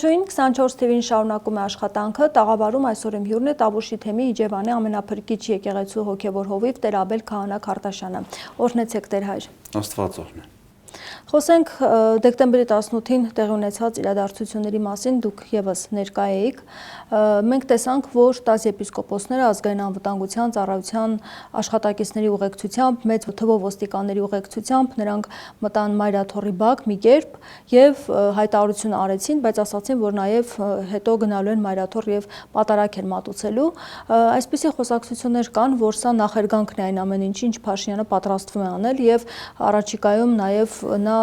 Ողջույն, 24 TV-ին շարունակում է աշխատանքը, տաղավարում այսօր իմ հյուրն է Տավուշի թեմի Իջևանի ամենափրկիչ եկեղեցու հոգևոր հովիվ Տեր Աբել Քահանա Քարտաշյանը։ Օրհնեցեք Տեր հայր։ Աստված օրհնի։ Խոսենք դեկտեմբերի 18-ին տեղի ունեցած իրադարձությունների մասին, դուք եւս ներկա էիք։ Մենք տեսանք, որ 10 եպիսկոպոսները ազգային անվտանգության ծառայության աշխատակիցների ուղեկցությամբ, մեծ թվով ոստիկանների ուղեկցությամբ նրանք մտան Մայրաթոռի բակ մի կերպ եւ հայտարարություն արեցին, բայց ասացին, որ նաեւ հետո գնալու են Մայրաթոռ եւ պատարագ են մատուցելու։ Այսպիսի խոսակցություններ կան, որ սա նախերգանքն է այն ամեն ինչի, ինչ Փաշինյանը պատրաստվում է անել եւ առաջիկայում նաեւ նա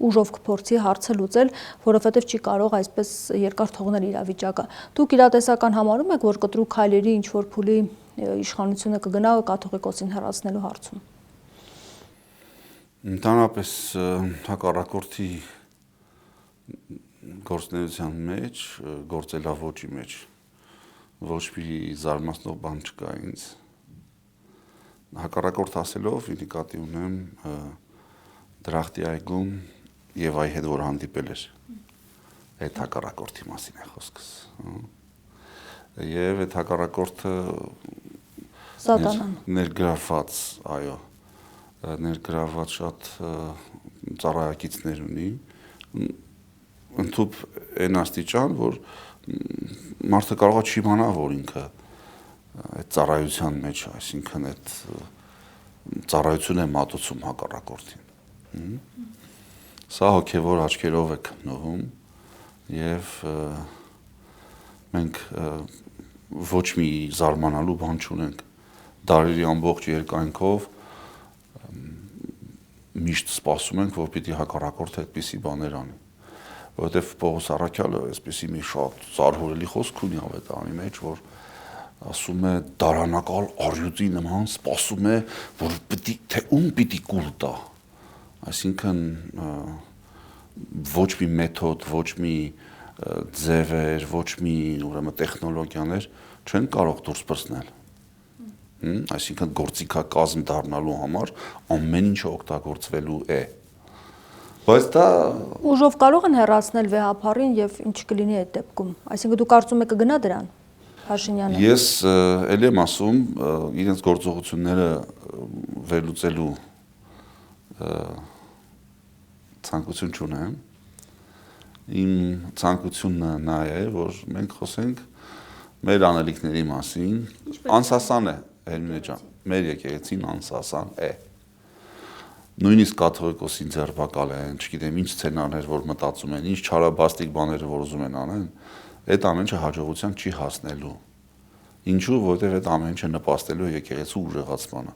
ուժով կփորձի հարցը լուծել, որովհետև չի կարող այսպես երկար թողնել իրավիճակը։ Դուք իրատեսական համարում եք, որ կտրուկ քայլերի ինչ որ փուլի իշխանությունը կգնա կաթողիկոսին հեռացնելու հարցում։ Ընդհանրապես հակառակորդի գործունեության մեջ, գործելավոճի մեջ ոչ մի զարմացնող բան չկա ինձ։ Հակառակորդ ասելով նկատի ունեմ Դրախտի այգում եւ այ հետ որ հանդիպել էր այդ հակառակորդի մասին է խոսքս եւ այդ հակառակորդը Սատանան ներգրաված, այո, ներգրաված շատ ծառայակիցներ ունի ընդհանուր այն աստիճան որ մարդը կարող է չիմանա որ ինքը այդ ծառայության մեջ, այսինքն այդ ծառայություն է մատուցում հակառակորդին Սա հոգևոր աչքերով է քննվում եւ մենք ոչ մի զարմանալու բան չունենք դարերի ամբողջ երկայնքով միշտ սպասում ենք որ պիտի հակառակորդը այդպիսի բաներ անի որովհետեւ Պողոս Առաքյալը այսպիսի մի շատ զարհուրելի խոսք ունի ավետարանի մեջ որ ասում է դարանակալ արյուծի նման սպասում է որ պիտի թե ում պիտի կուլ տա Այսինքն ոչ մի մեթոդ, ոչ մի ձևեր, ոչ մի ուրեմն տեխնոլոգիաներ չեն կարող դուրս բրցնել։ Այսինքն գործիքակազմ դառնալու համար ամեն ինչ օգտագործվելու է։ Բայց դա ուժով կարող են հեռացնել վեհապարին եւ ինչ կլինի այդ դեպքում։ Այսինքն դու կարծում եք կգնա դրան Փաշինյանը։ Ես ել եմ ասում իրենց գործողությունները վերլուծելու ցանկություն չունեմ իմ ցանկությունն նա է որ մենք խոսենք մեր անելիքների մասին անսասան է Հերմինե ջան մեր եկեղեցին անսասան է նույնիսկ կաթողիկոսին ձերբակալ են չգիտեմ ինչ սցենարներ որ մտածում են ինչ չարաբաստիկ բաներ որ ուզում են անեն այդ ամեն ինչը հաջողության չի հասնելու ինչու որովհետև այդ ամեն ինչը նպաստելու է եկեղեցու ուժեղացմանը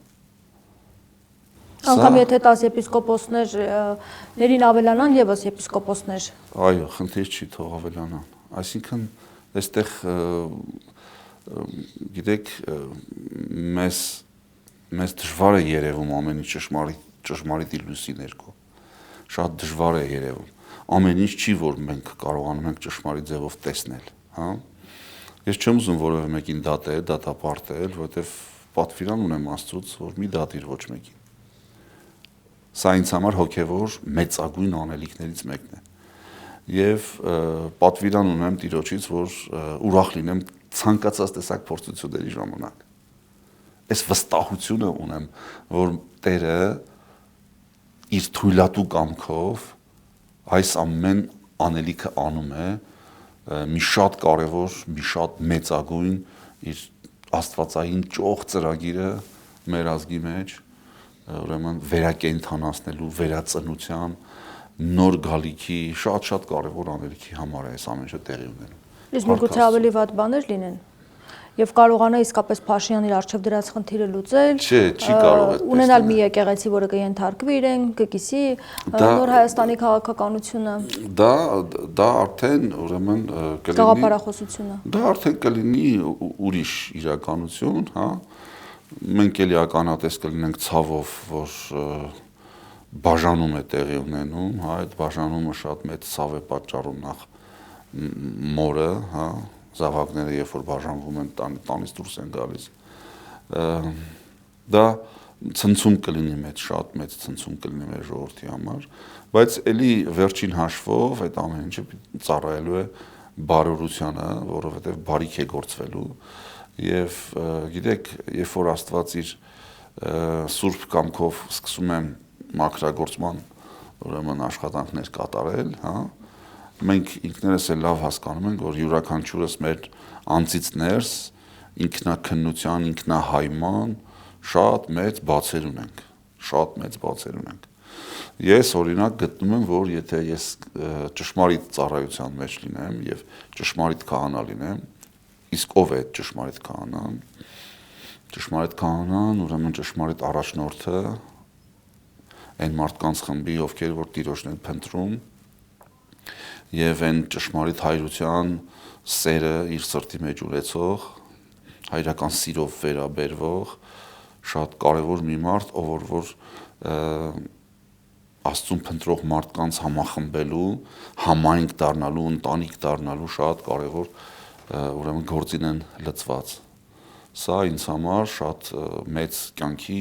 Անկամ եթե 10 եպիսկոպոսներին ավելանան եւս եպիսկոպոսներ։ Այո, խնդիր չի թող ավելանան։ Այսինքն, այստեղ գիտեք, մեզ դժվար է երևում ամեն ինչ ճշմարիտի լույսի ներքո։ Շատ դժվար է երևում։ Ամեն ինչ չի որ մենք կարողանում ենք ճշմարիտ ձևով տեսնել, հա։ Ես չեմ ուզում որևէ մեկին դատապարտել, որովհետեւ պատվիրան ունեմ Աստծուց, որ մի դատիր ոչ մեկին։ Սա ինձ համար հոգևոր մեծագույն անելիքներից մեկն է։ Եվ պատվիրան ունեմ Տիրոջից, որ ուրախ լինեմ ցանկացած տեսակ փորձությունների ժամանակ։ Այս վստահությունը ունեմ, որ Տերը իր թույլատու կամքով այս ամեն անելիքը անում է մի շատ կարևոր, մի շատ մեծագույն իր աստվածային ճոխ ծրագիրը մեր ազգի մեջ ուրեմն վերակենդանացնելու, վերածնության, նոր գալիքի, շատ կարևոր անելիքի համար է այս ամեն ինչը տեղի ունենում։ Իսկ միգուցե ավելի վատ բաներ լինեն։ Եվ կարողանա իսկապես Փաշինյանի առջև դրած խնդիրը լուծել։ Չի կարող այդպես։ Ունենալ մի եկեղեցի, որը կենթարկվի իրեն, կկիսի նոր Հայաստանի քաղաքականությունը։ Դա արդեն ուրեմն կլինի գաղափարախոսությունը։ Դա արդեն կլինի ուրիշ իրականություն, հա։ Մենք էլի ականատես կլինենք ցավով, որ բաժանում է տեղի ունենում, հա, այդ բաժանումը շատ մեծ ցավ է պատճառում նախ մորը, հա, զավակները երբ որ բաժանվում են տանից դուրս են գալիս։ Դա ցնցում կլինի մեծ, շատ մեծ ցնցում կլինի մեր ժողովրդի համար, բայց էլի վերջին հաշվով այդ ամեն ինչը ծառայելու է բարօրությանը, որովհետև բարիք է գործվելու եւ գիտեք, երբ որ Աստված իր սուրբ կամքով սկսում է մաքրագործման ուրեմն աշխատանքներ կատարել, հա, մենք ինքներս էլ լավ հասկանում ենք, որ յուրաքանչյուրս մեր անձից ներս ինքնակնության, ինքնահայման շատ մեծ բացեր ունենք, շատ մեծ բացեր ունենք։ Ես օրինակ գտնում եմ, որ եթե ես ճշմարիտ ծառայության մեջ լինեմ եւ ճշմարիտ քահանա լինեմ, իսկ ով է ճշմարիտ քահանան։ Ճշմարիտ քահանան, ուրեմն ճշմարիտ առաջնորդը, այն մարդկանց խմբի, ովքեր որ Տիրոջն են փնտրում, եւ այն ճշմարիտ հայրության սերը իր սրտի մեջ ունեցող, հայրական սիրով վերաբերվող, շատ կարևոր մի մարդ, ով որ Աստծուն փնտրող մարդկանց համախմբելու, համայնք դառնալու, ընտանիք դառնալու շատ կարևոր ուրեմն գործին են լծված։ Սա ինձ համար շատ մեծ կյանքի,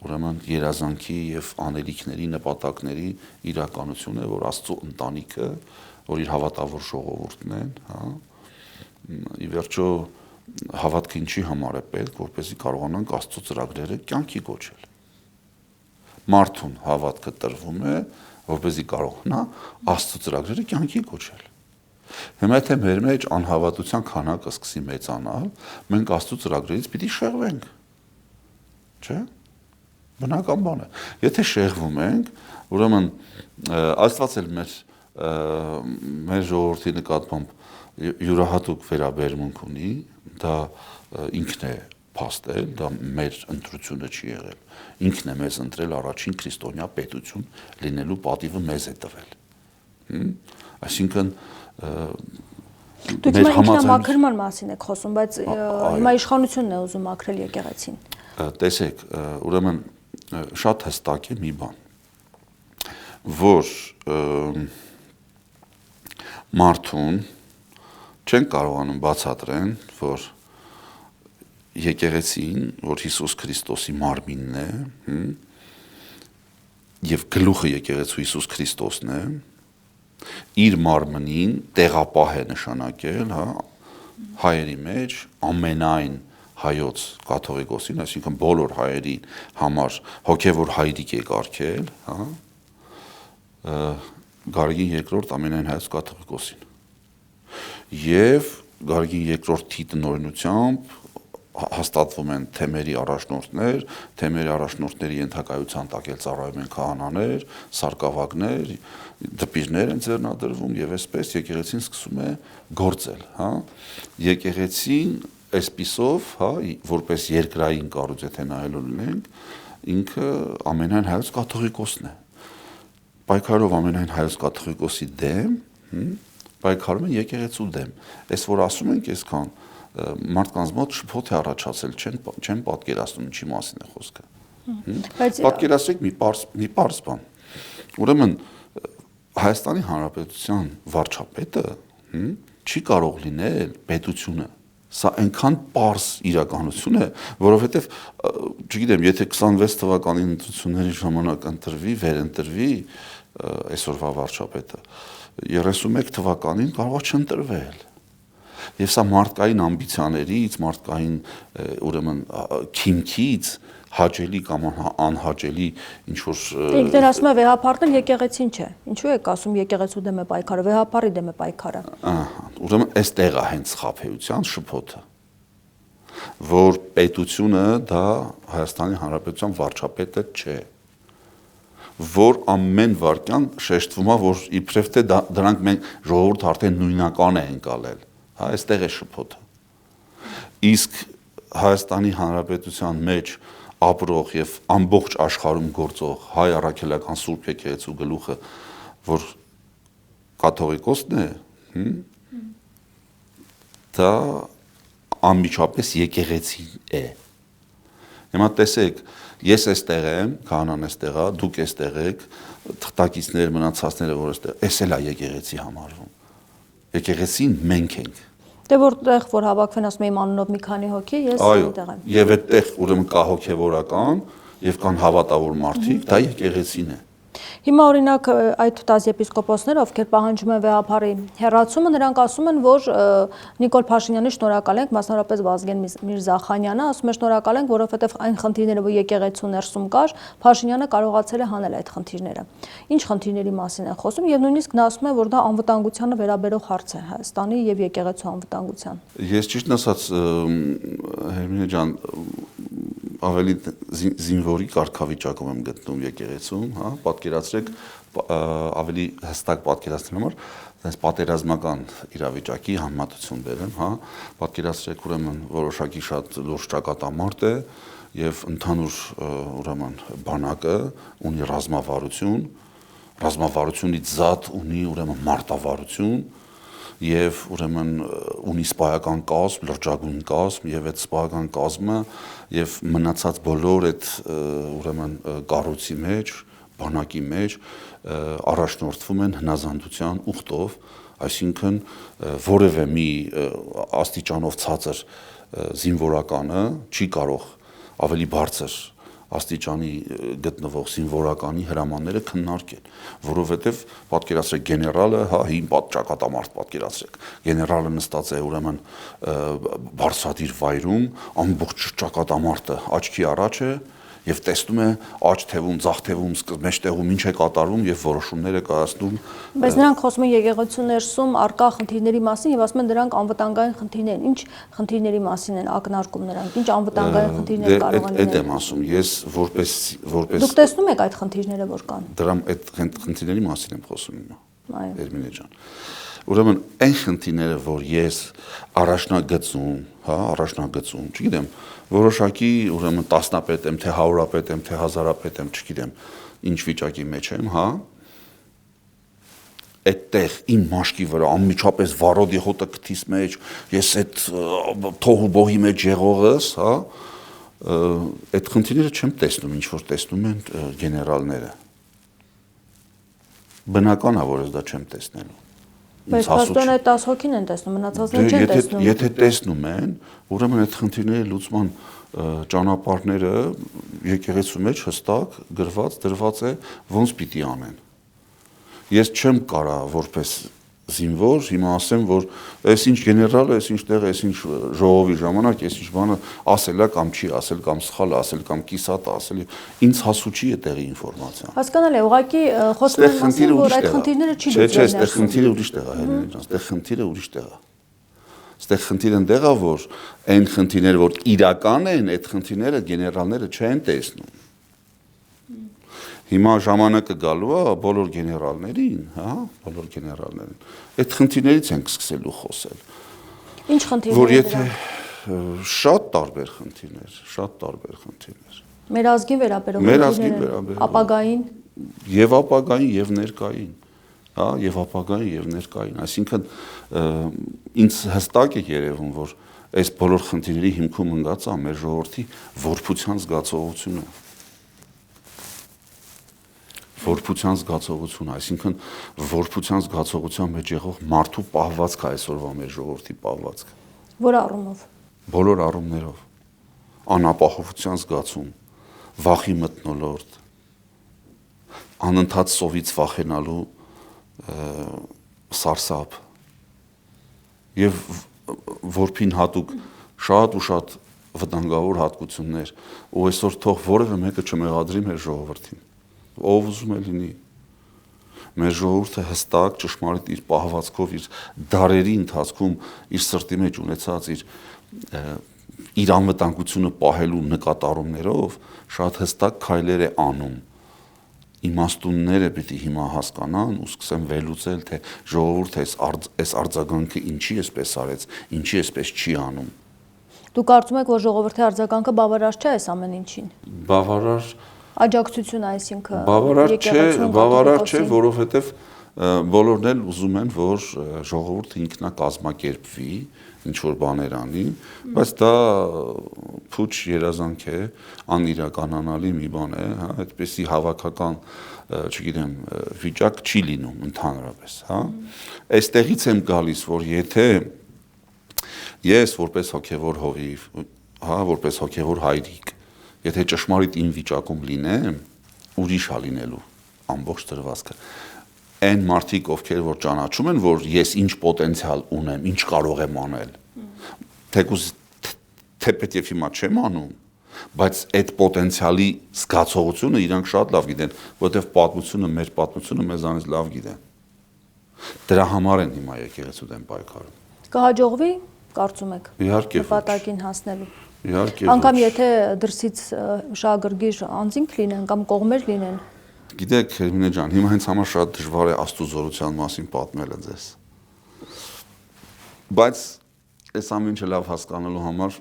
ուրեմն երազանքի եւ անելիքների, նպատակների իրականություն է, որ Աստծո ընտանիքը, որ իր հավատավոր ժողովուրդն են, հա, ի վերջո հավատքը ինչի համար է պետք, որպեսզի կարողանանք Աստծո ծրագրերը կյանքի կոչել։ Մարդուն հավատքը տրվում է, որպեսզի կարողանա Աստծո ծրագրերը կյանքի կոչել։ Հիմա եթե մեր մեջ անհավատության քանակը սկսի մեծանալ, մենք Աստծո ծրագրերից պիտի շեղվենք։ Չէ՞։ Բնական բան է։ Եթե շեղվում ենք, ուրեմն Աստված էլ մեր ժողովրդի նկատմամբ յուրահատուկ վերաբերմունք ունի, դա ինքն է փաստել, դա մեր ընտրությունը չի եղել։ Ինքն է մեզ ընտրել առաջին քրիստոնյա պետություն լինելու պատիվը մեզ է տվել։ Այսինքն Դուք հիմա ինքնամաքրման մասին եք խոսում, բայց հիմա իշխանությունն է ուզում մաքրել եկեղեցին։ Տեսեք, ուրեմն շատ հստակ է մի բան, որ մարդուն չեն կարողանում բացատրեն, որ եկեղեցին, որ Հիսուս Քրիստոսի մարմինն է, եւ գլուխը եկեղեցու Հիսուս Քրիստոսն է, իր մարմնին տեղապահ է նշանակել, հա, հայերի մեջ ամենայն հայոց կաթողիկոսին, այսինքն բոլոր հայերի համար հոգևոր հայրիկ է կարգել, հա, Գարգին երկրորդ ամենայն հայոց կաթողիկոսին։ Եվ Գարգին երկրորդի տնօրինությամբ հաստատվում են թեմերի առաջնորդներ, թեմերի առաջնորդների ենթակայության տակ էլ ծառայում են քահանաներ, սարկավագներ, դպիրներ են ձեռնադրվում եւ այսպես եկեղեցին սկսում է գործել, հա։ Եկեղեցին այսպիսով, հա, որպես երկրային կառույց եթե նայելու լինենք, ինքը ամենայն հայոց կաթողիկոսն է։ Պայքարով ամենայն հայոց կաթողիկոսի դեմ, պայքարում են եկեղեցու դեմ։ Այս որ ասում ենք այսքան մարդկանց մոտ շփոթ է առաջացել, չեն պատկերացնում ինչի մասին է խոսքը։ Պատկերացրեք մի պարզ բան։ Ուրեմն Հայաստանի Հանրապետության վարչապետը չի կարող լինել պետությունը։ Սա այնքան պարզ իրականություն է, որովհետև, չգիտեմ, եթե 26 թվականի ընտրությունների ժամանակ ընտրվի, վերընտրվի այսօրվա վարչապետը, 31 թվականին կարող է չընտրվել։ Եվ սա մարդկային ամբիցիաներից, մարդկային ուրեմն քիմքից հաճելի կամ անհաճելի ինչ որ Ինքն ասում է վեհապարն եկեղեցին չէ։ Ինչու եք ասում եկեղեցու դեմ է պայքարը, վեհապարի դեմ է պայքարը։ Ահա, ուրեմն այստեղ է հենց խաբեության շփոթը, որ պետությունը դա Հայաստանի Հանրապետության վարչապետը չէ, որ ամեն վարքյան շեշտվում է, որ իբրև թե դրանք մենք ժողովուրդ արդեն նույնական է ընկալել, հա, այստեղ է շփոթը։ Իսկ Հայաստանի Հանրապետության մեջ ապրող եւ ամբողջ աշխարհում գործող հայ առաքելական Սուրբ եկեղեցու գլուխը, որ կաթողիկոսն է, դա անմիջապես եկեղեցին է։ Հիմա տեսեք, ես այստեղ եմ, քահանան այստեղ է, դուք այստեղ եք, թղթակիցներ, մնացածները, որ այստեղ, էս էլ է եկեղեցի համարվում։ Եկեղեցին մենք ենք։ Դե որտեղ որ հավաքվեն ասում եմ անունով մի քանի հոգի, ես այնտեղ եմ։ Եվ այդտեղ ուրեմն կա հոգևորական, եւ կան հավատավոր մարդիկ, դա եկեղեցին է։ Հիմա օրինակ այդ 10 եպիսկոպոսները, ովքեր պահանջում են վեհապարի հեռացումը, նրանք ասում են, որ Նիկոլ Փաշինյանի շնորհակալ ենք, մասնավորապես Վազգեն Միրզախանյանը ասում է շնորհակալ ենք, որովհետև այն խնդիրները, որ եկեղեցու ներսում կար, Փաշինյանը կարողացել է հանել այդ խնդիրները։ Ինչ խնդիրների մասին են խոսում եւ նույնիսկ նա ասում է, որ դա անվտանգությանը վերաբերող հարց է Հայաստանի եւ եկեղեցու անվտանգության։ Ես ճիշտն ասած, Հերմինե ջան, ավելի զինվորի կարգավիճակում եմ գտնում եկեղեցում, հա, պատկերացրեք ավելի հստակ պատկերացնելու համար, այս պատերազմական իրավիճակի համեմատություն բերեմ, հա, պատկերացրեք ուրեմն որոշակի շատ լուրջ ճակատամարտ է եւ ընդհանուր ուրեմն բանակը ունի ռազմավարությունից զատ ունի ուրեմն մարտավարություն եւ ուրեմն ունի սպայական կազմ, լրջագույն կազմ եւ այդ սպայական կազմը եւ մնացած բոլոր այդ ուրեմն կառույցի մեջ, բանակի մեջ առաջնորդվում են հնազանդության ուխտով, այսինքն որևէ մի աստիճանով ցածր զինվորականը չի կարող ավելի բարձր աստիճանի գտնվող զինվորականի հրամանները քննարկել, որովհետև պատկերացրեք գեներալը, հա, հին ճակատամարտ պատկերացրեք, գեներալը նստած է ուրեմն բարձրադիր վայրում, ամբողջ ճակատամարտը աչքի առաջ է եւ տեսնում է աջ թևում, ձախ թևում, մեջտեղում ինչ է կատարում եւ որոշումներ է կայացնում։ Բայց նրանք խոսում են եկեղեցու ներսում արկա խնդիրների մասին եւ ասում են դրանք անվտանգային խնդիրներ են։ Ինչ խնդիրների մասին են ակնարկում նրանք, ինչ անվտանգային խնդիրներ կարող են լինել։ Այդ եմ ասում, ես որպես Դուք տեսնում եք այդ խնդիրները, որ կան։ Դրամ այդ խնդիրների մասին եմ խոսում հիմա։ Այո։ Հերմինե ջան։ Ուրեմն այն խնդիրները, որ ես առաջնագծում, հա, առաջնագծում, չգիտեմ, որոշակի ուրեմն տասնապետ եմ, թե հարյուրապետ եմ, թե հազարապետ եմ, չգիտեմ, ինչ վիճակի մեջ եմ, հա, այդտեղ իմ մաշկի վրա անմիջապես վարոդի հոտը քթիս մեջ, ես այդ թող ու բողի մեջ եղողս, հա, այդ խնդիրները չեմ տեսնում, ինչ որ տեսնում են գեներալները։ Բնական է, որ ես դա չեմ տեսնելու։ Բայց փաստորեն այդ 10 հոգին են տեսնում, մնացածները չեն տեսնում։ Եթե տեսնում են, ուրեմն այդ խնդիրների լուծման ճանապարհները եկեղեցու մեջ հստակ դրված է ոնց պիտի անեն։ Ես չեմ կարա որպես զինվոր հիմա ասեմ, որ այս ինչ գեներալը, այս ինչ տեղը, այս ինչ ժողովի ժամանակ, այս ինչ բանը ասելա կամ չի ասել կամ սխալ ասել կամ կիսատ ասել, ինձ հասուչի է տեղի ինֆորմացիան։ Հասկանալի է, ուղղակի խոսում են մասին, որ այդ խնդիրները չի լուծվել։ Չէ, այստեղ խնդիրը ուրիշ տեղ է, Հելենե ջան, այստեղ խնդիրը ուրիշ տեղ է։ Այստեղ խնդիրը այնտեղ է, որ այն խնդիրները, որ իրական են, այդ խնդիրները գեներալները չեն տեսնում։ Հիմա ժամանակը գալու է բոլոր գեներալներին, հա, բոլոր գեներալներին։ Այդ խնդիրներից ենք սկսելու խոսել։ Ինչ խնդիրներ։ Որ եթե շատ տարբեր խնդիրներ։ Մեր ազգին վերաբերող ապագային եւ ապագային եւ ներկային, հա, եւ ապագային եւ ներկային, այսինքն ինձ հստակ է երևում, որ այս բոլոր խնդիրների հիմքում ընկած է մեր ժողովրդի որբության զգացողությունը։ Որբության զգացողությունը, այսինքն որբության զգացողության մեջ եղող մարդու պահվածքը այսօրվա մեր ժողովրդի պահվածքը։ Որ առումով։ Բոլոր առումներով։ Անապահովության զգացում, վախի մթնոլորտ, անընդհատ սովից վախենալու սարսափ եւ որփին հատուկ շատ ու շատ վտանգավոր հատկություններ, ու այսօր թող որևէ մեկը չմեղադրի մեր ժողովրդին։ Ով ուզում է լինի, մեր ժողովուրդը հստակ ճշմարիտ իր պահվածքով, իր դարերի ընթացքում իր սրտի մեջ ունեցած իր անվտանգությունը պահելու նկատառումներով շատ հստակ քայլեր է անում։ Իմաստունները պիտի հիմա հասկանան ու սկսեն վերլուծել, թե ժողովուրդը այս արձագանքը ինչի էսպես արեց, ինչի էսպես չի անում։ Դուք կարծում եք, որ ժողովրդի արձագանքը բավարար չէ այս ամեն ինչին։ Բավարար Աջակցություն, այսինքն բավարար չէ, որովհետև բոլորն էլ ուզում են, որ ժողովուրդը ինքնակազմակերպվի, ինչ որ բաներ անի, բայց դա փուչ երազանք է, անիրականանալի մի բան է, հա, այդպեսի հավաքական, չգիտեմ, վիճակ չի լինում ընդհանրապես, հա։ Այստեղից եմ գալիս, որ եթե ես որպես հոգևոր հովիվ, հա, որպես հոգևոր հայրիկ, Եթե ճշմարիտ իմ վիճակում լինեմ, ուրիշ է լինելու ամբողջ դրվածքը։ Այն մարդիկ, ովքեր որ ճանաչում են, որ ես ինչ պոտենցիալ ունեմ, ինչ կարող եմ անել, թեկուզ թեպետև հիմա չեմ անում, բայց այդ պոտենցիալի զգացողությունը իրանք շատ լավ գիտեն, որովհետև պատմությունը, մեր պատմությունը մեզանից լավ գիտեն։ Դրա համար են հիմա եկեղեցու դեմ պայքարում։ Կհաջողվի, կարծում եք, Իհարկե ոչ։ նպատակին հասնելու։ Իհարկե Անկամ ոչ։ եթե դրսից շահագրգիռ անձինք լինեն կամ կողմեր լինեն։ Գիտեք, Հերմինե ջան, հիմա հենց համար շատ դժվար է Աստծո զորության մասին պատմելը ձեզ։ Բայց այս ամեն ինչը լավ հասկանալու համար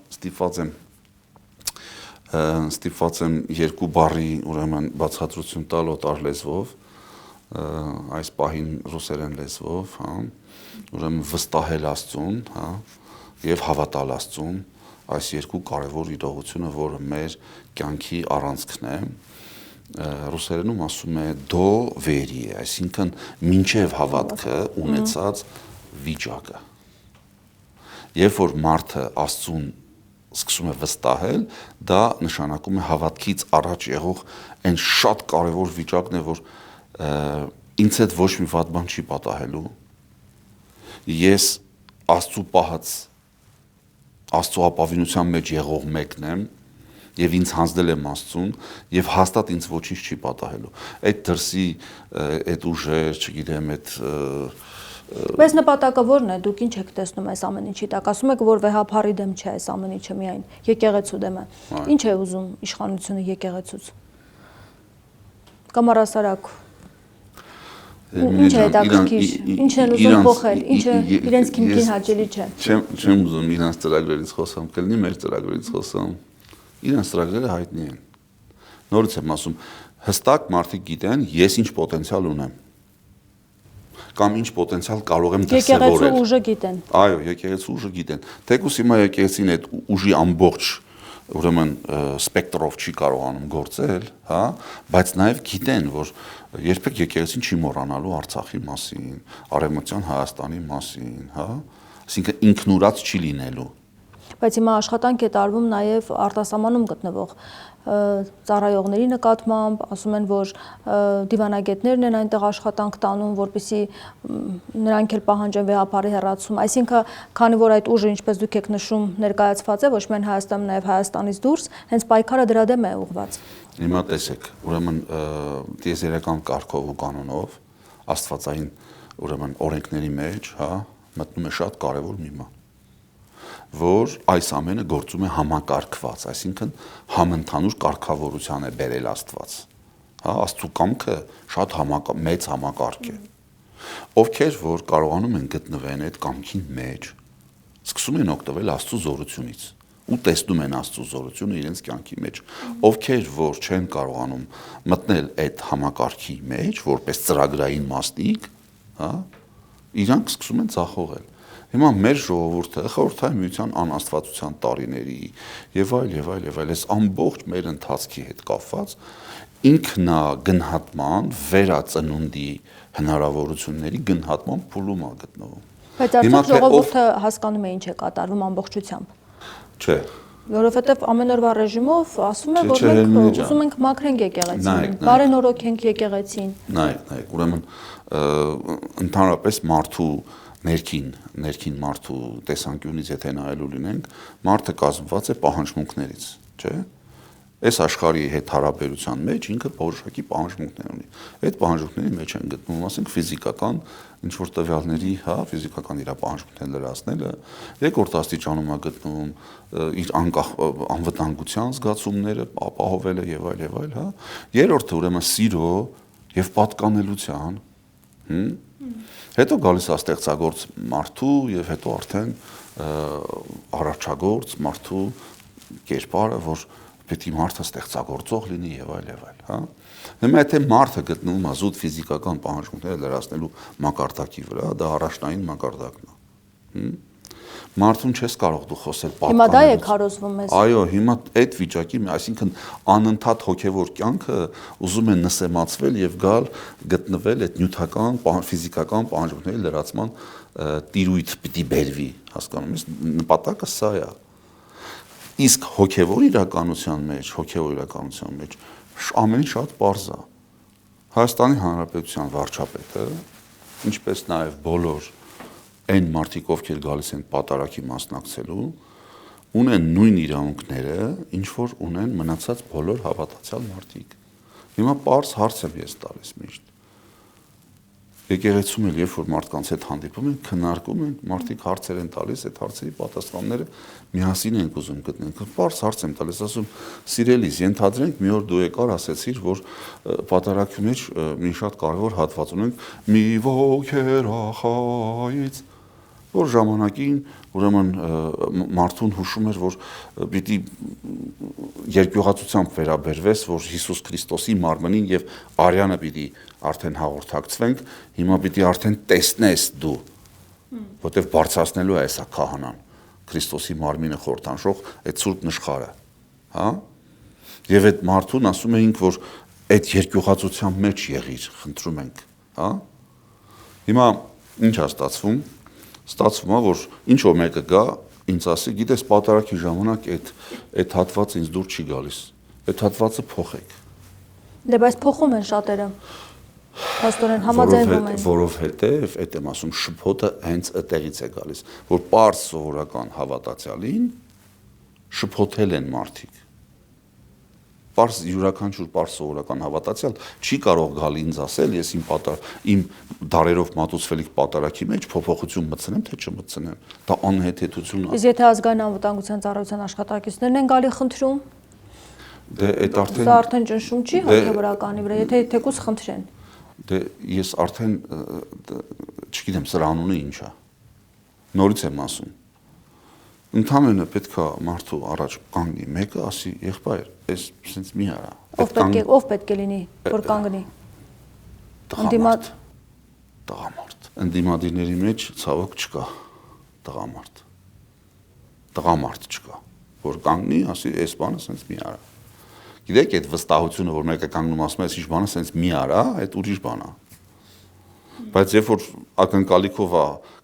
ստիպված եմ երկու բառի ուրեմն բացատրություն տալ օտար լեզվով, այս պահին ռուսերեն լեզվով, հա, ուրեմն վստահել Աստծուն, հա, եւ հավատալ Աստծուն, այս երկու կարևոր իրողությունը, որը մեր կյանքի առանցքն է, ռուսերենում ասում է դո վերի, այսինքն մինչև հավատքը ունեցած վիճակը։ Երբ որ մարդը Աստծուն սկսում է վստահել, դա նշանակում է հավատքից առաջ եղող այն շատ կարևոր վիճակն է, որ ինձ հետ ոչ մի վատ բան չի պատահելու։ Ես Աստծու պահած Աստծո ապավինության մեջ եղող մեկն եմ եւ ինձ հանձնել եմ Աստծուն եւ հաստատ ինձ ոչինչ չի պատահելու։ Այդ դրսի այդ ուժեր, չգիտեմ, այդ Բայց նպատակը ո՞րն է, դուք ինչ եք տեսնում այս ամեն ինչի տակ, ասում եք, որ վեհափարի դեմ չէ այս ամեն ինչը միայն, եկեղեցու դեմ է։ Ինչ է ուզում իշխանությունը եկեղեցուց։ Կամ առասարակ ինչ է հետաքրքիր, ինչ են ուզում փոխել, ինչը իրենց քիմքին հաճելի չէ։ Չեմ ուզում իրանց ծրագրերից խոսամ, կլինի մեր ծրագրերից խոսամ։ Իրանց ծրագրերը հայտնի են։ Նորից եմ ասում, հստակ մարդիկ գիտեն, ես ինչ պոտենցիալ ունեմ։ Կամ ինչ պոտենցիալ կարող եմ դրսևորել։ Եկեղեցու ուժը գիտեն։ Այո, եկեղեցու ուժը գիտեն։ Թեկուզ հիմա եկեղեցին այդ ուժի ամբողջ ուրեմն սպեկտրով չի կարողանում գործել, հա, բայց նաև գիտեն, որ երբեք եկեղեցին չի մոռանալու Արցախի մասին, Արևմտյան Հայաստանի մասին, հա, այսինքն ինքնուրաց չի լինելու։ Բայց հիմա աշխատանք է տարվում նաև արտասահմանում գտնվող ծառայողների նկատմամբ, ասում են, որ դիվանագետներն են այնտեղ աշխատանք տանում, որպեսզի նրանք էլ պահանջեն վեհապարի հեռացում, այսինքն քանի որ այդ ուժը, ինչպես դուք եք նշում, ներկայացված է ոչ միայն Հայաստանում, նաև Հայաստանից դուրս, հենց պայքարը դրա դեմ է ուղղված։ Հիմա տեսեք, ուրեմն տիեզերական կարգով ու կանոնով աստվածային ուրեմն օրենքների մեջ, հա, մտնում է շատ կարևոր մի բան, որ այս ամենը գործում է համակարգված, այսինքն համընդհանուր կարգավորության է բերել Աստված։ Հա, Աստծո կամքը շատ մեծ համակարգ է։ Ովքեր որ կարողանում են գտնվել այդ կամքին մեջ, սկսում են օգտվել Աստծո զորությունից ու տեսնում են Աստծո զորությունը իրենց կյանքի մեջ։ Ովքեր որ չեն կարողանում մտնել այդ համակարգի մեջ, որպես ծրագրային մասնիկ, հա, իրանք սկսում են ձախողել։ Հիմա մեր ժողովուրդը խորհրդային միության անաստվածության տարիների եւ այլ այս ամբողջ մեր ընթացքի հետ կապված ինքնագնահատման վերածնունդի հնարավորությունների գնահատման փուլում է գտնվում։ Բայց արդյոք ժողովուրդը հասկանում է ինչ է կատարվում ամբողջությամբ։ Չէ։ Որովհետև ամեն օրվա ռեժիմով ասում է, որ մենք ուզում ենք մաքրենք եկեղեցին, բարենորոգենք եկեղեցին։ Նայեք, ուրեմն ընդհանրապես մարդու ներքին մարդու տեսանկյունից եթե նայելու լինենք, մարդը կազմված է պահանջմունքներից, չէ՞։ Այս աշխարհի հետ հարաբերության մեջ ինքը որոշակի պահանջմունքներ ունի։ Այդ պահանջմունքների մեջ են գտնվում, ասենք, ֆիզիկական ինչ որ տվյալների, հա, ֆիզիկական իր պահանջմունքները լրացնելը, երկրորդ աստիճանում է գտնվում իր անկախ անվտանգության զգացումները ապահովելը եւ այլ, հա։ Երրորդը ուրեմն սիրո եւ պատկանելության, Հետո գալիս է ստեղծագործ մարդու եւ հետո արդեն առաջագործ մարդու կերպարը, որ պետք է մարդը ստեղծագործող լինի եւ այլ, հա։ Հիմա եթե մարդը գտնվում է զուտ ֆիզիկական պահանջմունքները լրացնելու մակարդակի վրա, դա առաջնային մակարդակն է։ Մարդուն չես կարող դու խոսել պատկանելուց։ Հիմա դա է քարոզվում մեզ։ Այո, հիմա այդ վիճակի, այսինքն անընդհատ հոգևոր կյանքը ուզում է նսեմացվել եւ գալ գտնվել այդ նյութական, ֆիզիկական պահանջմունքների լրացման տիրույթ պիտի բերվի, հասկանում ես, նպատակը սա է։ Իսկ հոգևոր իրականության մեջ ամեն ինչ շատ պարզ է։ Հայաստանի Հանրապետության վարչապետը, ինչպես նաև բոլոր այն մարդիկ, ովքեր գալիս են պատարագի մասնակցելու, ունեն նույն իրավունքները, ինչ որ ունեն մնացած բոլոր հավատացյալ մարդիկ։ Հիմա պարզ հարց եմ ես տալիս միշտ։ Եկեղեցում էլ երբ որ մարդկանց հետ հանդիպում են, քննարկում են, մարդիկ հարցեր են տալիս, այդ հարցերի պատասխանները միասին ենք ուզում գտնել։ Պարզ հարց եմ տալիս, ասում, սիրելիս, ենթադրենք մի օր դու եկար ասեցիր, որ պատարագի մեջ մի շատ կարևոր հատված ունենք, մի ոգերախայից, որ ժամանակին ուրեմն մարդուն հուշում էր, որ պիտի երկյուղացությամբ վերաբերվես, որ Հիսուս Քրիստոսի մարմնին եւ արյանը պիտի արդեն հաղորդակցվենք, հիմա պիտի արդեն տեսնես դու, որտեվ բարձրացնելու է հեսա քահանան, Քրիստոսի մարմինը խորհրդանշող այդ սուրբ նշխարը, հա? Եվ այդ մարդուն ասում էինք, որ այդ երկյուղացության մեջ եղիր, խնդրում ենք, հա? Հիմա ինչ է ստացվում? Ստացվում է, որ ինչ որ մեկը գա, ինձ ասի, գիտես, պատարագի ժամանակ այդ հատվածը ինձ դուր չի գալիս։ Այդ հատվածը փոխեք։ Դե բայց փոխում են շատերը։ Փաստորեն համաձայնվում են։ Որովհետև այդ եմ ասում, շփոթը հենց այդտեղից է գալիս, որ պարզ սովորական հավատացյալին շփոթել են մարդիկ։ Պարզ յուրաքանչյուր պարզ սովորական հավատացյալ չի կարող գալ ինձ ասել, ես իմ դարերով մատուցվելիք պատարագի մեջ փոփոխություն մտցնեմ, թե չմտցնեմ։ Դա անհեթեթություն է։ Իսկ եթե ազգային անվտանգության ծառայության աշխատակիցներն են գալի խնդրում, դե այդ դա արդեն ճնշում չի հոգեվորականի վրա, եթե թեկուզ խնդրեն։ Դե ես արդեն չգիտեմ սրա անունը ինչ է։ Նորից եմ ասում։ Ընդհանրապես պետքա մարդու առաջ կանգնի մեկը ասի, եղբայր, այս sense մի արա։ Ով պետք է լինի, որ կանգնի։ Տղամարդ։ Ընդդիմադիրների մեջ ցավոք չկա տղամարդ։ Տղամարդ չկա, որ կանգնի, ասի, այս բանը sense մի արա։ Գիտեք, այդ վստահությունը, որ մեկը կանգնում ասում է, այս ինչ բանը sense մի արա, այդ ուրիշ բան է։ Բայց երբ որ ակնկալիքով է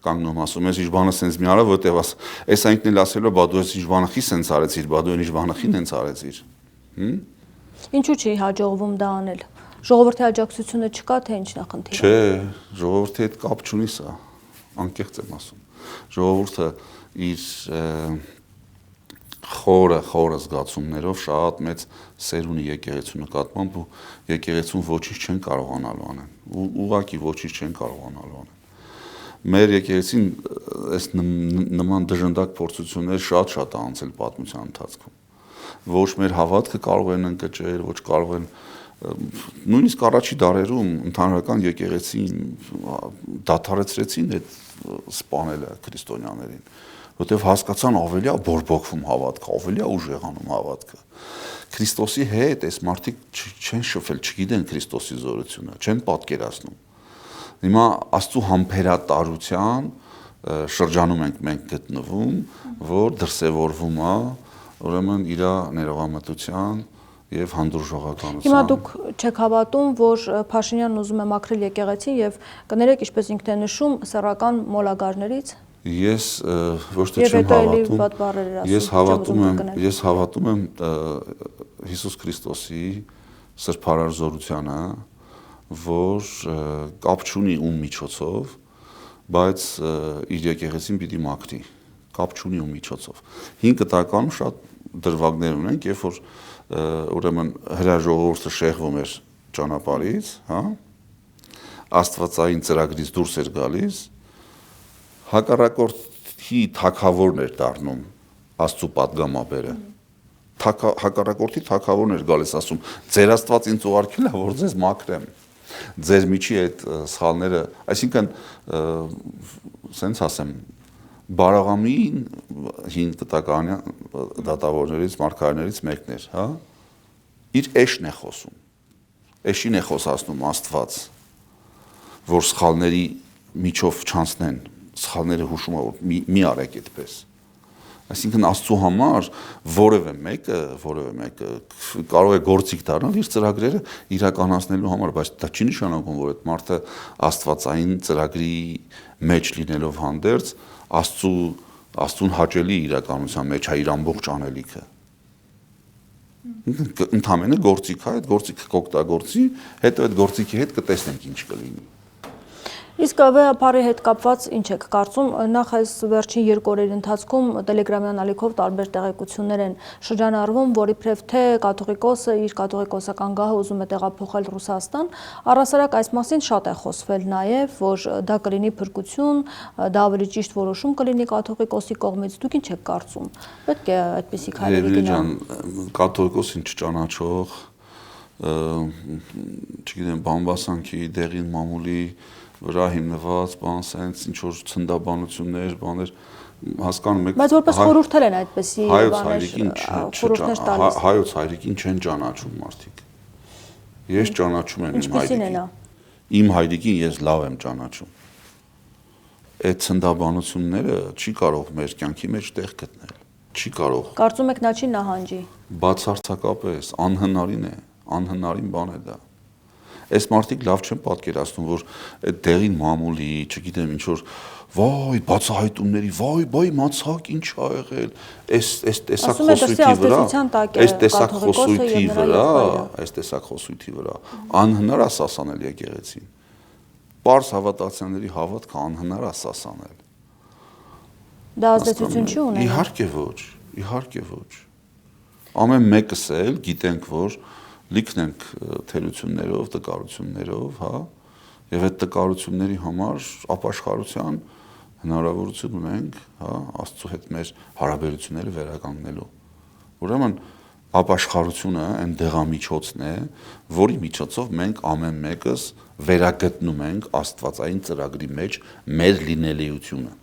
կանգնում ասում ես ինչ բանը sense մի արա, որտեվ այս այնքն էլ ասելով, բա դու ինչ բանը խի sense արեցիր, բա դու ինչ բանը խին հենց արեցիր։ Ինչու՞ չի հաջողվում դա անել։ Ժողովրդի աջակցությունը չկա, թե ինչն է խնդիրը։ Չէ, ժողովրդի հետ կապ չունի սա։ Անկեղծ եմ ասում։ Ժողովուրդը իր խորը զգացումներով շատ մեծ սեր ունի եկեղեցու նկատմամբ ու եկեղեցուն ոչինչ չեն կարողանալու անել։ Ուղղակի ոչինչ չեն կարողանալու անել։ Մեր եկեղեցին այս նման դժնդակ փորձություններ շատ անցել պատմության ընթացքում։ Ոչ մեր հավատքը կարող են ընկճել, ոչ կարող են նույնիսկ առաջի դարերում ընդհանրական եկեղեցին դադարեցրեցին այդ սպանելը քրիստոնյաներին, որտեղ հասկացան ավելի է բորբոքվում հավատքը, ավելի է ուժեղանում հավատքը։ Քրիստոսի հետ այս մարդիկ չեն շփվել, չգիտեն Քրիստոսի զորությունը, չեն պատկերացնում։ Հիմա Աստծո համբերատարության շրջանում ենք մենք գտնվում, որ դրսևորվում է ուրեմն իր ներողամտության եւ հանդուրժողականության։ Հիմա դուք չեք հավատում, որ Փաշինյանն ուզում է մաքրել եկեղեցին եւ կներեք, ինչպես ինքն է նշում, սեռական մոլագարներից։ Ես ոչ թե չեմ հավատում, ես հավատում եմ Հիսուս Քրիստոսի սրբարար զորությանը, որ կապ չունի ում միջոցով, բայց իր եկեղեցին պիտի մաքրի, կապ չունի ում միջոցով։ 5 տականում շատ դրվագներ ունենք, երբ որ ուրեմն հրաժողովուրդը շեղվում էր ճանապարհից, հա, աստվածային ծրագրից դուրս էր գալիս, հակառակորդի թագավորն էր դառնում Աստծո պատգամաբերը։ Հակառակորդի թագավորն էր գալիս ասում, ձեր Աստված ինձ ուղարկել է, որ ձեզ մաքրեմ։ Ձեր միջի այդ սխալները, այսինքն սենց ասեմ, Բարաղամին 5 տտականյան դատավորներից, մարգարեներից մեկն էր, հա, իր էշն է խոսում, էշին է խոսացնում Աստված, որ սխալների միջով չանցնեն, սխալները հուշում է, որ մի արեք այդպես։ Այսինքն Աստծո համար որևէ մեկը կարող է գործիք դառնալ իր ծրագրերը իրականացնելու համար, բայց դա չի նշանակում, որ այդ մարդը աստվածային ծրագրի մեջ լինելով հանդերձ Աստծո Աստծուն հաճելի իրականության մեջ է իր ամբողջ անելիքը։ Ընդհանրապես գործիք է, այդ գործիքը կօգտագործի, հետո այդ գործիքի հետ կտեսնենք ինչ կլինի։ Իսկ վեհապարի հետ կապված ինչ եք կարծում, նախ այս վերջին 2 օրերի ընթացքում Տելեգրամյան ալիքով տարբեր տեղեկություններ են շրջանառվում, որ իբրև թե կաթողիկոսը իր կաթողիկոսական գահը ուզում է տեղափոխել Ռուսաստան, առհասարակ այս մասին շատ է խոսվել նաև, որ դա կլինի փրկություն, դա ավելի ճիշտ որոշում կլինի կաթողիկոսի կողմից, դուք ինչ եք կարծում, պետք է այդպիսի քայլերի գնալ։ Կաթողիկոսին չճանաչող, չգիտեմ, բամբասանքի, դեղին մամուլի վրա հիմնված բան, սենց ինչ որ ցնդաբանություններ, բաներ հասկանում եք։ Բայց որպես խորհուրդել են այդպեսի հայոց հայրիկին չեն ճանաչում մարդիկ։ Ես ճանաչում եմ իմ հայրիկին։ Իմ հայրիկին ես լավ եմ ճանաչում։ Այդ ցնդաբանությունները չի կարող մեր կյանքի մեջ տեղ գտնել։ Չի կարող։ Կարծում եք նա չի նահանջի։ Բացարձակապես անհնարին է, անհնարին բան է դա։ Այս մարդիկ լավ չեն պատկերացնում, որ այդ դեղին մամուլի, չգիտեմ ինչ որ, վայ, բացահայտումների, վայ, մացակ ինչ ա եղել, այս տեսակ խոսույթի վրա, անհնար է սասանել եկեղեցին։ Պարզ հավատացյալների հավատքը անհնար է սասանել։ Դա ազդեցություն չի ունենում։ Իհարկե ոչ։ Ամեն մեկս էլ գիտենք, որ լիքն ենք թերություններով, տկարություններով, հա, եւ այդ տկարությունների համար ապաշխարության հնարավորություն ունենք, հա, Աստծո հետ մեր հարաբերությունները վերականգնելու։ Ուրեմն ապաշխարությունը այն դեղամիջոցն է, որի միջոցով մենք ամեն մեկս վերագտնում ենք Աստվածային ծրագրի մեջ մեր լինելիությունը։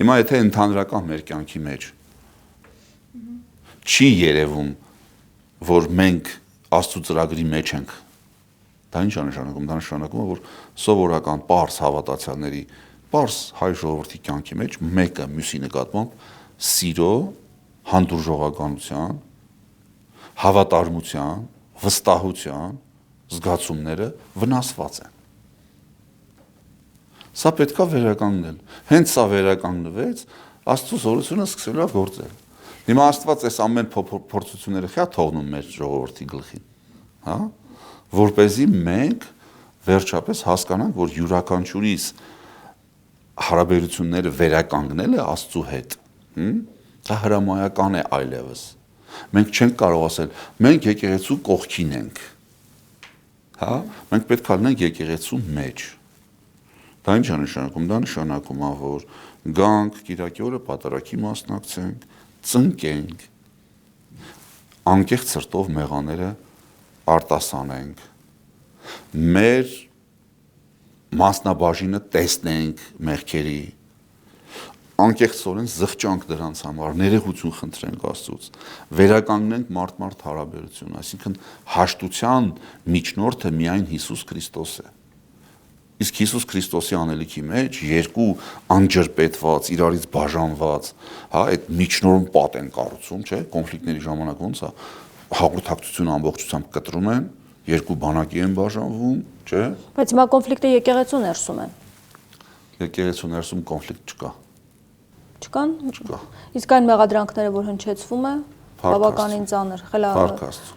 Հիմա եթե ընդհանրական մեր կյանքի մեջ չի երևում, որ մենք Աստծո ծրագրի մեջ ենք, դա ինչ է նշանակում, դա նշանակում է, որ սովորական պարզ հավատացյալների, պարզ հայ ժողովրդի կյանքի մեջ մեկը մյուսի նկատմամբ սիրո, հանդուրժողականության, հավատարմության, վստահության զգացումները վնասված են։ Սա պետք է վերականգնել։ Հենց սա վերականգնվեց, Աստծո զորությունը սկսել է գործել։ Հիմա Աստված այս ամեն փորձությունները խա թողնում մեր ժողովրդի գլխին, հա, որպեսզի մենք վերջապես հասկանանք, որ յուրաքանչյուրիս հարաբերությունները վերականգնելը Աստծո հետ, դա հրամայական է այլևս։ Մենք չենք կարող ասել, մենք եկեղեցու կողքին ենք, հա, մենք պետք է լինենք եկեղեցու մեջ։ Դա ինչ է նշանակում, դա նշանակում է, որ գանք կիրակի օրը պատարագի մասնակցենք, ծնկենք, անկեղծ սրտով մեղաները արտասանենք, մեր մասնաբաժինը տեսնենք մեղքերի, անկեղծորեն զղջանք դրանց համար, ներողություն խնդրենք Աստծուց, վերականգնենք մարդ-մարդ հարաբերություն, այսինքն հաշտության միջնորդը միայն Հիսուս Քրիստոս է։ Իսկ Հիսուս Քրիստոսի անելիքի մեջ երկու անջրպետված, իրարից բաժանված, հա, այդ միջնորմ պատ են կառուցում, չէ՞, կոնֆլիկտների ժամանակ ոնց է, հաղորդակցությունը ամբողջությամբ կտրում են, երկու բանակի են բաժանվում, չէ՞։ Բայց հիմա կոնֆլիկտը եկեղեցու ներսում է։ Եկեղեցու ներսում կոնֆլիկտ չկա։ Չկան։ Չկա։ Իսկ այն մեղադրանքները, որ հնչեցվում է, բավականին ծանր,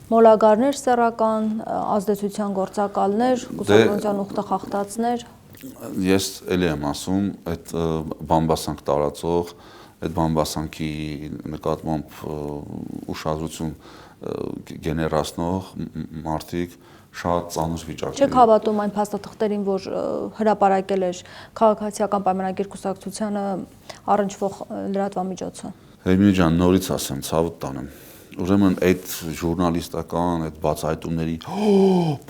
մոլագարներ սեռական, ազդեցության գործակալներ, կուսակցության ուխտը խախտածներ։ Ես էլի եմ ասում, այդ բամբասանք տարածող, այդ բամբասանքի նկատմամբ ուշադրություն գեներացնող մարդիկ շատ ծանր վիճակի։ Չեք հավատում այն փաստաթղթերին, որ հրապարակել էր քաղաքացիական պայմանագիր կուսակցությանը առնչվող լրատվամիջոցը։ Հերմինե ջան, նորից ասեմ, ցավդ տանեմ։ Ուրեմն այդ ժուրնալիստական, այդ բացահայտումների,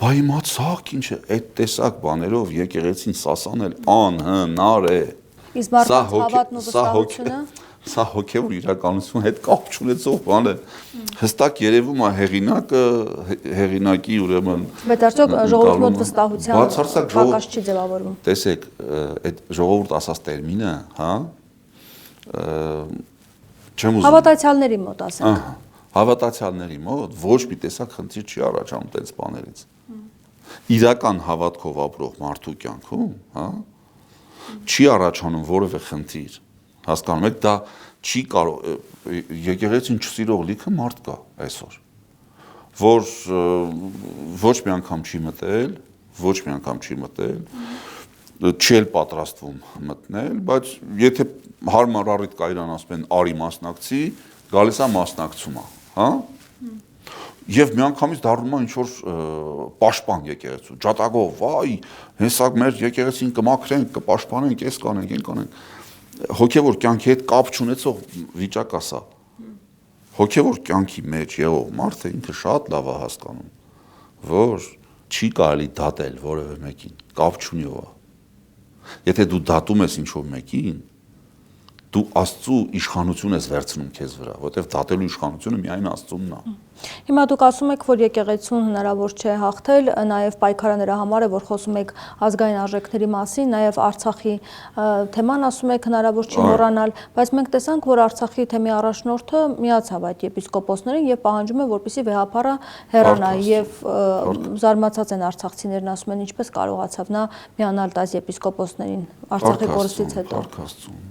բայ իմացակ ինչ է, այդ տեսակ բաներով եկեղեցին սասանել անհնար է։ Իսկ մարդկանց հավատն ու վստահությունը, սա հոգևոր իրականություն հետ կապ չունեցող բան է։ Հստակ երևում է հեղինակի ուրեմն։ Բայց արդյոք ժողովրդի մոտ վստահության պակաս չի ձևավորվում։ Տեսեք, այդ ժողովուրդ ասած տերմինը, հա, հավատացյալների մոտ ասենք։ Հավատացյալների մոտ ոչ մի տեսակ խնդիր չի առաջանում տենց բաներից։ Իրական հավատքով ապրող մարդու կյանքում, հա, չի առաջանում որևէ խնդիր, Հասկանում եք, դա չի կարող եկեղեցին չսիրող լիքը մարդ կա այսօր, որ ոչ մի անգամ չի մտել, չի էլ պատրաստվում մտնել, բայց եթե հարմար առիթ կա իրան ասում են արի մասնակցի, գալիս է մասնակցում է, հա? Եվ միանգամից դառնում է ինչ-որ պաշտպան եկեղեցու, ջատագով, վայ, հեսա մեր եկեղեցին կմաքրենք, կպաշտպանենք, այս կանենք, այն կանենք, հոգևոր կյանքի հետ կապ չունեցող վիճակ է սա, հոգևոր կյանքի մեջ եղող մարդը ինքը շատ լավ է հասկանում, որ չի կարելի դատել որևէ մեկին, կապ չունի ով է, եթե դու դատում ես ինչ-որ մեկին, դու Աստծու իշխանություն ես վերցնում քեզ վրա, որովհետև դատելու իշխանությունը միայն Աստծունն է։ Հիմա դուք ասում եք, որ եկեղեցուն հնարավոր չէ հաղթել, նաև պայքարը նրա համար է, որ խոսում եք ազգային արժեքների մասին, նաև Արցախի թեման ասում եք հնարավոր չի մոռանալ, բայց մենք տեսանք, որ Արցախի թեմի առաջնորդը միացավ այդ եպիսկոպոսներին եւ պահանջում է, որպեսզի վեհապարը հեռանա եւ զարմացած են արցախցիներն, ասում են ինչպես կարողացավ նա միանալ 10 եպիսկոպոսներին Արցախի կորստից հետո։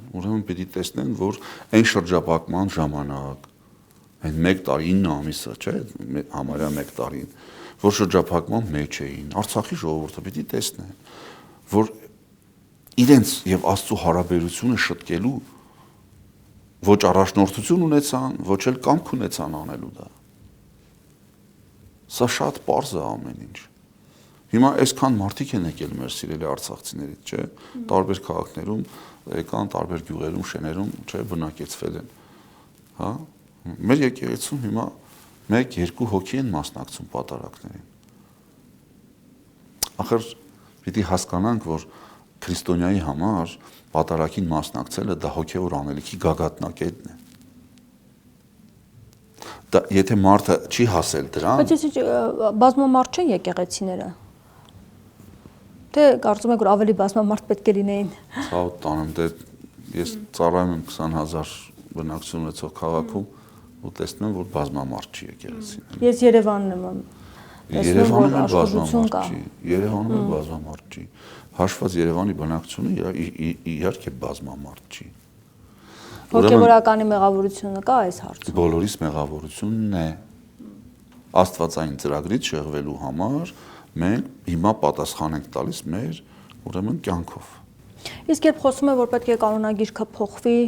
Ուրեմն պիտի տեսնեն, որ այն շրջափակման ժամանակ այն 1 տարի 9 ամիսը, չէ, համարյա 1 տարին, որ շրջափակման մեջ էին, Արցախի ժողովուրդը պիտի տեսնեն, որ իրենց եւ Աստծո հարաբերությունը շտկելու ոչ առաջնորդություն ունեցան, ոչ էլ կամք ունեցան անելու դա։ Սա շատ պարզ է ամեն ինչ։ Հիմա այսքան մարդիկ են եկել մեր սիրելի արցախցիներից, չէ, տարբեր քաղաքներում եկան, տարբեր գյուղերում, շեներում, չէ, բնակեցվել են, հա։ Մեր եկեղեցում հիմա 1-2 հոգի են մասնակցում պատարակներին։ Ախր պիտի հասկանանք, որ քրիստոնյայի համար պատարակին մասնակցելը դա հոգևոր անելիքի գագաթնակետն է։ Դա եթե մարդը չի հասել դրան, բայց ես բազմամարդ չեն եկեղեցիները։ Թե կարծում եք, որ ավելի բազմամարդ պետք է լինեին։ Ցավ տանեմ, դե ես ծառայում եմ 20,000 բնակչություն ունեցող քաղաքում ու տեսնում եմ, որ բազմամարդ չի եկեղեցին։ Ես Երևանն եմ Երևանում էլ բազմամարդ չի։ Երևանում էլ բազմամարդ չի։ Հաշված Երևանի բնակչությունը իհարկե բազմամարդ չի։ Հոգևորականի մեղավորությունը կա այս հարցում։ Բոլորիս մեղավորությունն է։ Աստվածային ծրագրից շեղվելու համար մենք հիմա պատասխան ենք տալիս մեր ուրեմն կյանքով։ Իսկ երբ խոսում է, որ պետք է կանոնագիրքը փոխվի,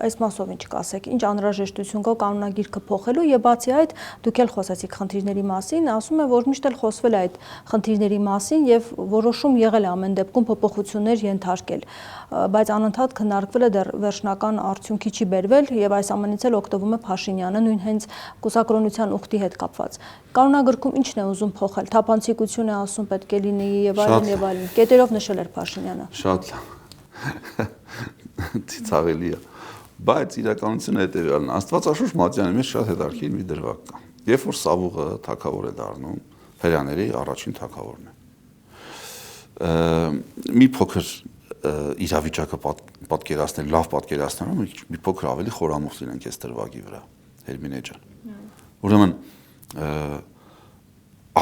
այս մասով ինչ կասեք, ինչ անհրաժեշտություն կա կանոնագիրքը փոխելու եւ բացի այդ դուք էլ խոսեցիք խնդիրների մասին, ասում է, որ միշտ էլ խոսվել է այդ խնդիրների մասին եւ որոշում եղել է ամեն դեպքում փոփոխություններ ենթարկել, բայց անընդհատ քննարկվել է դեռ վերջնական արդյունքի չի բերվել եւ այս ամենից էլ օգտվում է Փաշինյանը նույն հենց կուսակրոնության ուխտի հետ կապված։ Կանոնագրքում ի՞նչն է ուզում փոխել, թափանցիկություն է ասում պետք է լինի եւ այլն եւ այլն։ Կետերով նշել էր Փաշինյանը։ Շատ ծիծաղելի է, բայց իրականությունը հետևյալն է, Աստվածաշունչ Մատթեոսի մեջ շատ հետաքրքիր մի դրվագ կա։ Երբ որ Սավուղը թագավոր է դառնում, հրյաների առաջին թագավորն է։ Մի փոքր իրավիճակը պատկերացնել, լավ պատկերացնելու մի փոքր ավելի խորամուխ լինենք այս դրվագի վրա, Հերմինե ջան։ Ուրեմն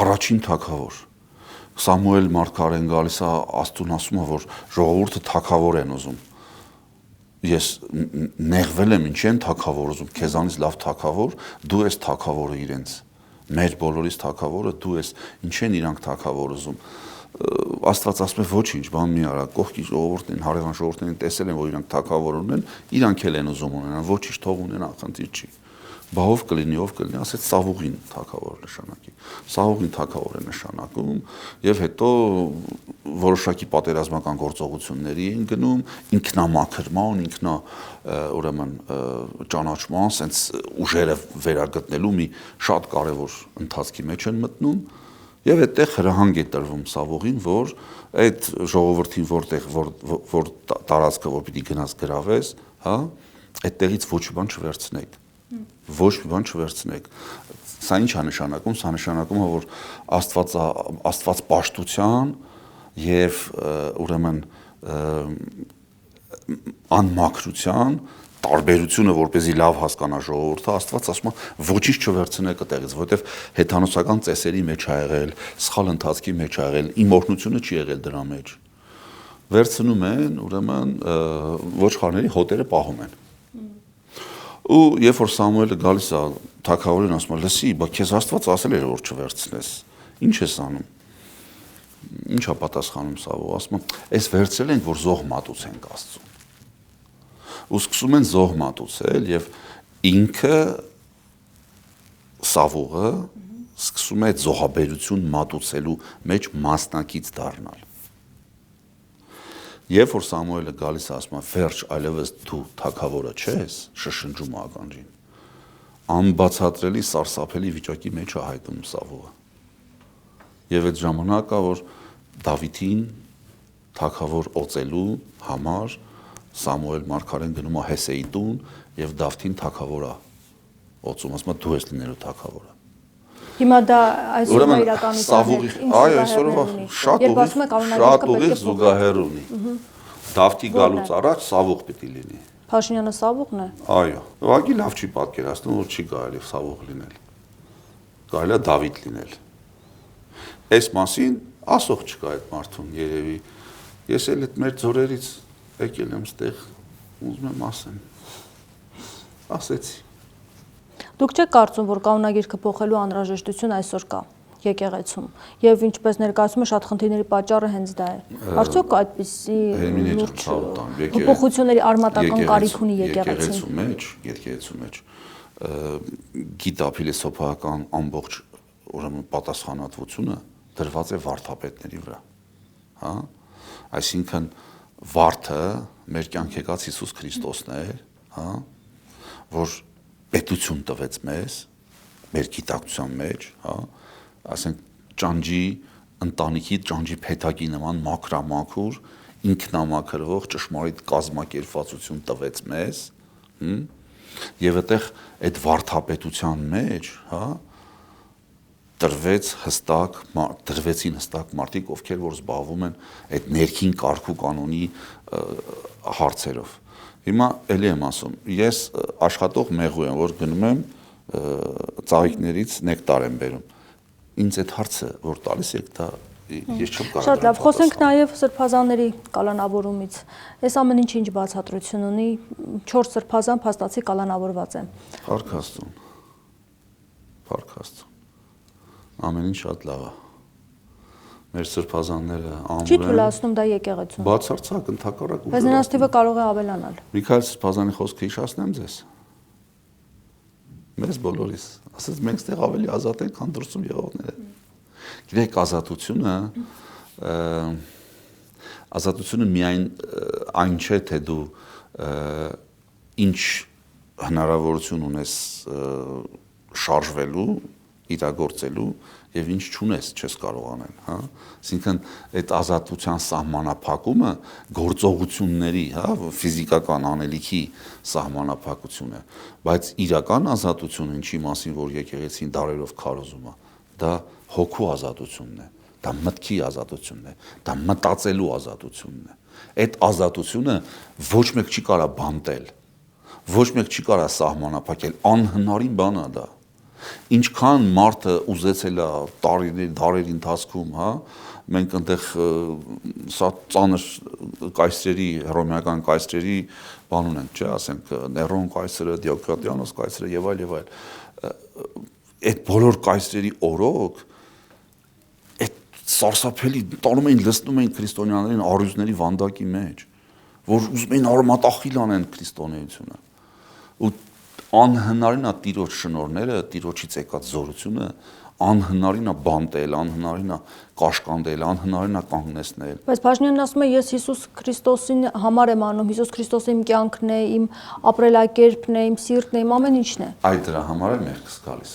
առաջին թագավոր Սամուել մարգարեն գալիս է Աստծուն ասում է, որ ժողովուրդը թագավոր են ուզում։ Ես նեղվել եմ, ինչ են թագավոր ուզում, քեզանից լավ թագավոր, դու ես թագավորը իրենց։ Մեր բոլորիս թագավորը դու ես, ինչ են իրանք թագավոր ուզում։ Աստված ասում է ոչինչ, բան մի արա, կողքի ժողովուրդն, հարևան ժողովուրդներին տեսել են, որ իրանք թագավոր ունեն, իրանք էլ են ուզում ունենան, ոչինչ թող ունենան, խնդիր չի։ Բա ով կլինի, ասեց Սավուղին թագավոր նշանակի։ Սավուղին թագավոր է նշանակում եւ հետո որոշակի պատերազմական գործողությունների են գնում, ինքնամաքրման, ուրեմն ճանաչման, sense ուժերը վերագտնելու մի շատ կարեւոր ընթացքի մեջ են մտնում եւ այդտեղ հրահանգ է տրվում Սավուղին, որ այդ ժողովրդին որ տարածքը որ պիտի գնաց գրավես, հա, այդտեղից ոչ մի բան չվերցնեք։ Ոչ մի բան չվերցնեք։ Սա ինչ է նշանակում, սա նշանակում է, որ Աստված պաշտության եւ ուրեմն անմաքրության տարբերությունը, որպեսզի լավ հասկանա ժողովուրդը, Աստված ասում է ոչինչ չվերցնեք այդտեղից, որովհետեւ հեթանոսական ծեսերի մեջ ա եղել, սխալ ընթացքի մեջ ա եղել, իմ օրհնությունը չի եղել դրա մեջ։ վերցնում են, ուրեմն ոչխարների հոտերը պահում են։ Ու երբ որ Սամուելը գալիս է թագավորին ասում է, լսի, բա քեզ Աստված ասել էր որ չվերցնես։ Ինչ ես անում։ Ինչա պատասխանում Սավոը, ասում է, այս վերցրել ենք, որ զոհ մատուցենք Աստծուն։ Ու սկսում են զոհ մատուցել եւ ինքը Սավոը սկսում է զոհաբերություն մատուցելու մեջ մասնակից դառնալ։ Երբ որ Սամուելը գալիս է ասում է, վերջ այլևս դու թագավորը չես, շշնջում ականջին, անբացատրելի սարսափելի վիճակի մեջ է հայտնում Սավոը։ Եվ այդ ժամանակա, որ Դավիթին թագավոր օծելու համար Սամուել մարգարեն գնում է Հեսեի տուն եւ Դավթին թագավոր է օծում, ասում է դու ես լինելու թագավորը։ Հիմա դա այսօրվա իրականության այո, այսօրվա շատ ուղիղ զուգահեռ ունի։ Դավթի գալուց առաջ Սավուղ պիտի լինի։ Փաշինյանը Սավուղն է։ Այո, ուղղակի լավ չի պատկերացնում, որ չի կարելի Սավուղ լինել։ Կարելի է Դավիթ լինել։ Այս մասին ասող չկա այդ մարդուն երևի։ Ես էլ այդ մեր ձորերից եկել եմ ստեղ, ուզում եմ ասեմ։ Ասեցի։ Դուք չեք կարծում, որ կանոնագիրքը փոխելու անհրաժեշտություն այսօր կա եկեղեցում, եւ ինչպես ներկայացում է շատ խնդիրների պատճառը հենց դա է։ Արդյոք այդպիսի փոփոխությունների արմատական կարիք ունի եկեղեցին։ Եկեղեցու մեջ գիտա փիլիսոփայական ամբողջ ուրեմն պատասխանատվությունը դրված է վարդապետների վրա, հա, այսինքն վարդը մեր կյանք եկած Հիսուս Քրիստոսն է, հա, որ պետություն տվեց մեզ, մեր գիտակցության մեջ, հա, ասենք ճանճի ընտանիքի ճանճի փեթակի նման մաքրամաքուր ինքնամաքրվող ճշմարիտ կազմակերպվածություն տվեց մեզ, եւ այդտեղ այդ վարդապետության մեջ, հա, դրվեցին հստակ մարդիկ, ովքեր որ զբաղվում են այդ ներքին կարգու կանոնի հարցերով։ Հիմա էլի եմ ասում, ես աշխատող մեղու եմ, որ գնում եմ ծաղիկներից նեկտար եմ բերում։ Ինձ այդ հարցը, որ տալիս եք, դա ես չեմ կարող։ Շատ լավ, խոսենք նաև սրբազանների կալանավորումից։ Այս ամեն ինչը ինչ բացատրություն ունի, 4 սրբազան փաստացի կալանավորված է։ Փառք Աստծուն։ Փառք Աստծուն։ Ամեն ինչ շատ լավ է։ Մեր սրբազանները ամուր են։ Չի թույլատնում դա եկեղեցուն։ Բացարձակ ընդհակառակ ուժը։ Բայց նրանց թիվը կարող է ավելանալ։ Միքայել սրբազանի խոսքը հիշացնեմ ձեզ։ Մեզ բոլորիս, ասած մենք ստեղ ավելի ազատ ենք, քան դրսում եղողները։ Գիտեք, ազատությունը միայն այն չէ, թե դու ինչ հնարավորություն ունես շարժվելու, իրագործելու եւ ինչ չունես, չես կարող անել, հա։ Այսինքն այդ ազատության սահմանափակումը գործողությունների, հա, ֆիզիկական անելիքի սահմանափակություն է, բայց իրական ազատությունը, ինչի մասին որ եկեղեցին դարերով քարոզում է, դա հոգու ազատությունն է, դա մտքի ազատությունն է, դա մտածելու ազատությունն է։ Այդ ազատությունը ոչ մեկ չի կարա բանտել, ոչ մեկ չի կարա սահմանափակել, անհնարին բան է դա։ Ինչքան մարդը ուզեցել է դարերի ընթացքում, հա, մենք այնտեղ սա ծանր կայսրերի, հռոմեական կայսրերի բան ունենք, չէ, ասենք Ներոն կայսրը, Դիոկլետիանոս կայսրը եւ այլ։ Այդ բոլոր կայսրերի օրոք այդ սարսափելի տանում էին, լցնում էին քրիստոնյաներին առյուծների վանդակի մեջ, որ ուզում էին արմատախիլ անեն քրիստոնեությունը։ Ու անհնարին է տիրոջ շնորհները, տիրոջից եկած զորությունը, անհնարին է բանտել, անհնարին է կաշկանդել, անհնարին է կանգնեցնել։ Բայց Փաշինյանն ասում է, ես Հիսուս Քրիստոսին համար եմ անում, Հիսուս Քրիստոսը իմ կյանքն է, իմ ապրելակերպն է, իմ սիրտն է, իմ ամեն ինչն է։ Այդ դրա համար է մեղքս գալիս է։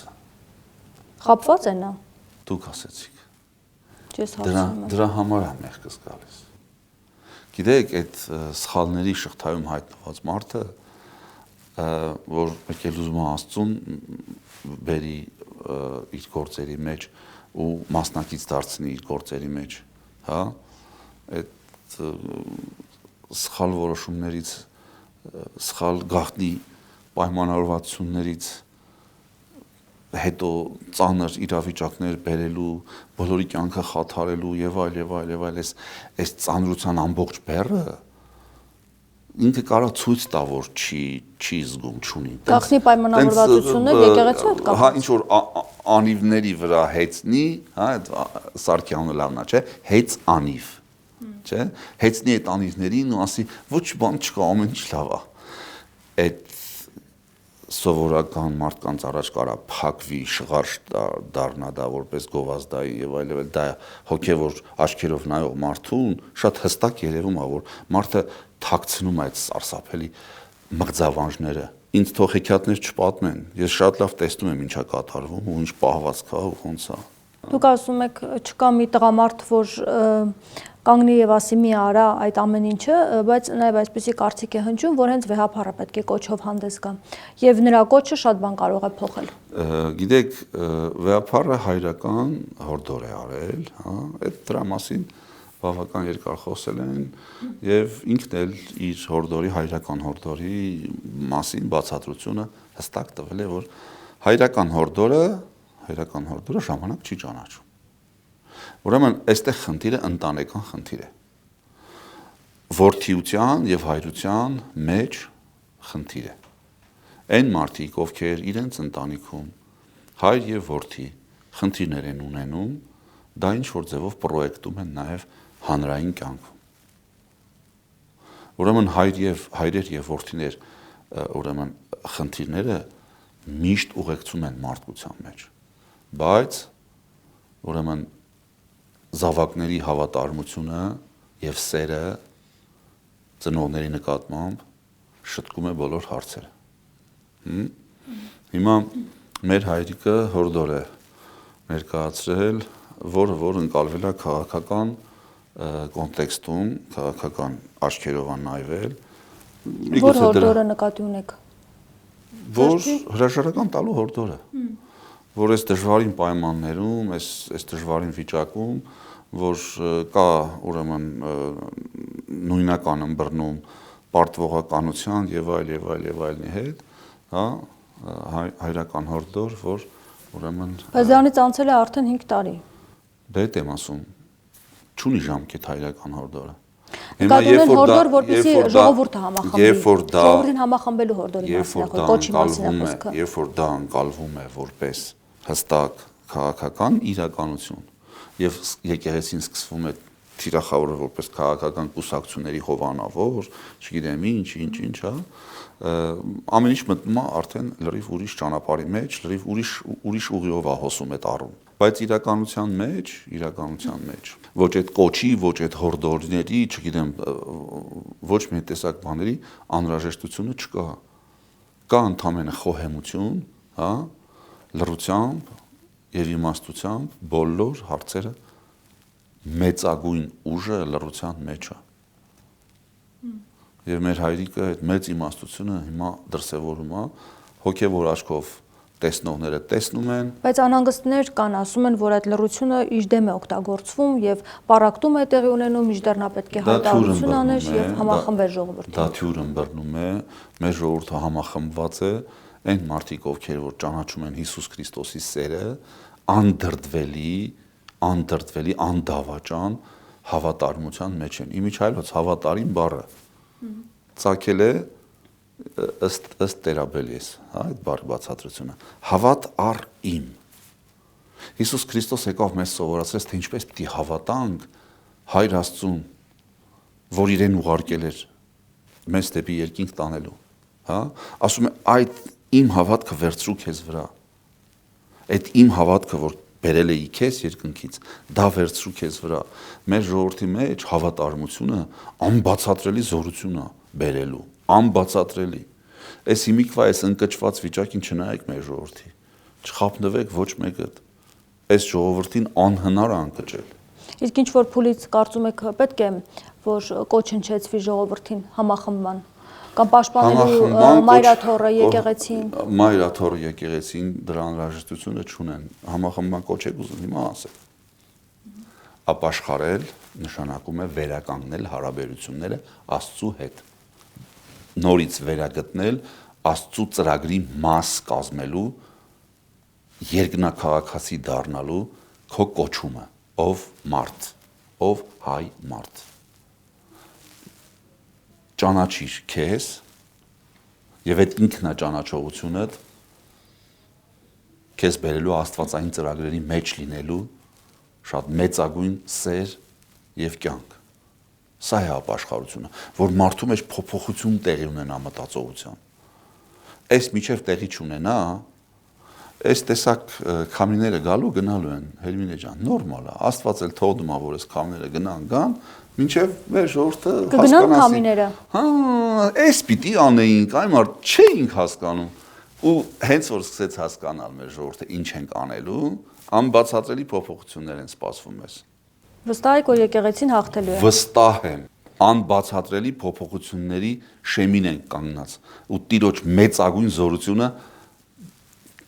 Խաբված է նա։ Դուք ասեցիք։ Ես հասցնում եմ։ Դրա համար է մեղքս գալիս։ Գիտեք, այդ սխալների շղթայում հայտնված մարդը, որ եկել ուզում է Աստծուն բերի իր գործերի մեջ ու մասնակից դարձնի իր գործերի մեջ, հա, այդ սխալ որոշումներից, սխալ գաղտնի պայմանավորվածություններից հետո ծանր իրավիճակներ բերելու, բոլորի կյանքը խաթարելու եւ այլ, այս ծանրության ամբողջ բեռը ինքը կարող ցույց տա, որ չի զգում, չունի։ Գաղտնի պայմանավորվածություններ եկեղեցու հետ կապված։ Հա, ինչ որ անիվների վրա հեծնի, հա, այդ Սարգսյանը լավնա, չէ, հեծ անիվ, չէ, հեծնի այդ անիվներին ու ասի, ոչ բան չկա, ամեն ինչ լավ է։ Այդ սովորական մարդկանց առաջ կարա փակվի, շղարշ դառնա դա որպես գովազդայի եւ այլն, դա հոգեվոր աչքերով նայող մարդուն շատ հստակ երևում է, որ մարդը թաքցնում է այդ սարսափելի մղձավանջները։ Ինձ թող հեքիաթներ չպատմեն, ես շատ լավ տեսնում եմ ինչա կատարվում ու ինչ պահվածք է ու ոնց է։ Դուք ասում եք չկա մի տղամարդ, որ կանգնի եւ ասի մի արա այդ ամեն ինչը, բայց նաեւ այսպեսի կարծիք է հնչում, որ հենց վեհապարը պետք է կոչով հանդես գա եւ նրա կոչը շատ բան կարող է փոխել։ Գիտեք, վեհապարը հայրական հորդոր է արել, հա, այդ դրա մասին բավական երկար խոսել են եւ ինքն էլ իր հորդորի, հայրական հորդորի մասին բացատրությունը հստակ տվել է, որ հայրական հորդորը ժամանակ չի ճանաչում։ Ուրեմն այստեղ խնդիրը ընտանեկան խնդիր է։ Որդիության եւ հայրության մեջ խնդիր է։ Այն մարդիկ, ովքեր իրենց ընտանիքում հայր եւ որդի խնդիրներ են ունենում, դա ինչ որ ձևով պրոյեկտում են նաեւ հանրային կյանքում։ Ուրեմն հայրեր եւ որդիներ, ուրեմն խնդիրները միշտ ուղեկցում են մարդկության մեջ, բայց ուրեմն զավակների հավատարմությունը եւ սերը ծնողների նկատմամբ շտկում է բոլոր հարցերը։ Հիմա մեր հայրիկը հորդոր է ներկայացրել, որ ընկալվել է քաղաքական կոնտեքստում, քաղաքական աչքերով նայվել։ Որ հորդորը նկատի ունեք։ Որ հրաժարական տալու հորդորը։ Որ այս դժվարին պայմաններում, այս դժվարին վիճակում, որ կա ուրեմն նույնական ըմբռնում պարտվողականության եւ այլնի հետ, հա, հայրական հորդոր, որ ուրեմն Բայց դրանից անցել է արդեն 5 տարի։ Դա է եմ ասում, չունի ժամկետ հայրական հորդորը։ Նկատում հորդոր, որպեսզի ժողովուրդը համախմբի։ Ժողովրդին համախմբելու հորդորի մասին, կոչի մասին է խոսքը։ Երբ որ դա ընկալվում է որպես հստակ քաղաքական իրականություն եւ եկեղեցին սկսվում է թիրախավորել որպես քաղաքական կուսակցությունների հովանավոր, չգիտեմ ինչ, հա, ամեն ինչ մտնում է արդեն լրիվ ուրիշ ճանապարհի մեջ, լրիվ ուրիշ ուղիով է հոսում այդ առում։ Բայց իրականության մեջ ոչ այդ կոչի, ոչ այդ հորդորների, չգիտեմ, ոչ մի տեսակ բաների անհրաժեշտությունը չկա։ Կա ընդհանրապես խոհեմություն, հա, լռությամբ եւ իմաստությամբ բոլոր հարցերը մեծագույն ուժը լռության մեջ է։ Եվ մեր հայրիկը այդ մեծ իմաստությունը հիմա դրսևորում է, հոգեվոր աչքով տեսնողները տեսնում են։ Բայց անհանգստներ կան, ասում են, որ այդ լռությունը իր դեմ է օգտագործվում եւ պարակտում է տեղի ունենում, մինչդեռ նա պետք է հայտարարություն աներ եւ համախմբեր ժողովրդին։ Դա թյուր ըմբռնում է, մեր ժողովուրդը համախմբված է, այն մարդիկ, ովքեր որ ճանաչում են Հիսուս Քրիստոսի սերը, անդրդվելի, անդավաճան հավատարմության մեջ են։ Իմիջայլոց հավատարիմ բառը ծագել է ըստ Տերաբելիս, հա, այդ բառի բացատրությունը։ Հավատ առ իմ։ Հիսուս Քրիստոս եկավ մեզ սովորացրեց, թե ինչպես պիտի հավատանք Հայր Աստծուն, որ իրեն ուղարկել էր մեզ դեպի երկինք տանելու, հա, ասում է այդ իմ հավատքը վերցրու քեզ վրա։ Այդ իմ հավատքը, որ բերել էի քեզ երկնքից, դա վերցրու քեզ վրա։ Մեր ժողովրդի մեջ հավատարմությունը անբացատրելի զորություն է բերելու, անբացատրելի։ Այս հիմիկվա այս ընկճված վիճակին չնայեք մեր ժողովրդի, չխաբնվեք ոչ մեկը, այս ժողովրդին անհնար է ընկճել։ Իսկ ինչ որ փուլից կարծում եք պետք է, որ կոչ հնչեցվի ժողովրդին համախմբման կամ պաշտպանելու մայրաթոռը եկեղեցին։ Մայրաթոռը եկեղեցին դրա անհրաժեշտությունը չունեն։ Համախմբման կոչ եք ուզում հիմա ասել։ Ապաշխարել նշանակում է վերականգնել հարաբերությունները Աստծու հետ։ Նորից վերագտնել Աստծու ծրագրի մաս կազմելու երկնակաղաքացի դառնալու քո կոչումը, ով մարդ, ով հայ մարդ։ Ճանաչիր քեզ եւ այդ ինքնաճանաչողությունը քեզ բերելու աստվածային ծրագրերի մեջ լինելու շատ մեծագույն սեր եւ կյանք։ Սա է ապաշխարությունը, որ մարդու մեջ փոփոխություն տեղի ունենա մտածողության։ Այս միջև տեղի չունենա, այս տեսակ քամիները գնալու են, Հերմինե ջան, նորմալ է, Աստված էլ թողնում է, որ այս քամիները գան, մինչև մեր ժողովուրդը կգնան քամիները։ Հա, այս պիտի անեինք, այ մարդ չէինք հասկանում։ Ու հենց որ սկսեց հասկանալ մեր ժողովուրդը ինչ ենք անելու, անբացատրելի փոփոխություններ են սպասվում մեզ։ Վստահ եք, որ եկեղեցին հաղթելու է։ Վստահ եմ, անբացատրելի փոփոխությունների շեմին ենք կանգնած ու Տիրոջ մեծագույն զորությունը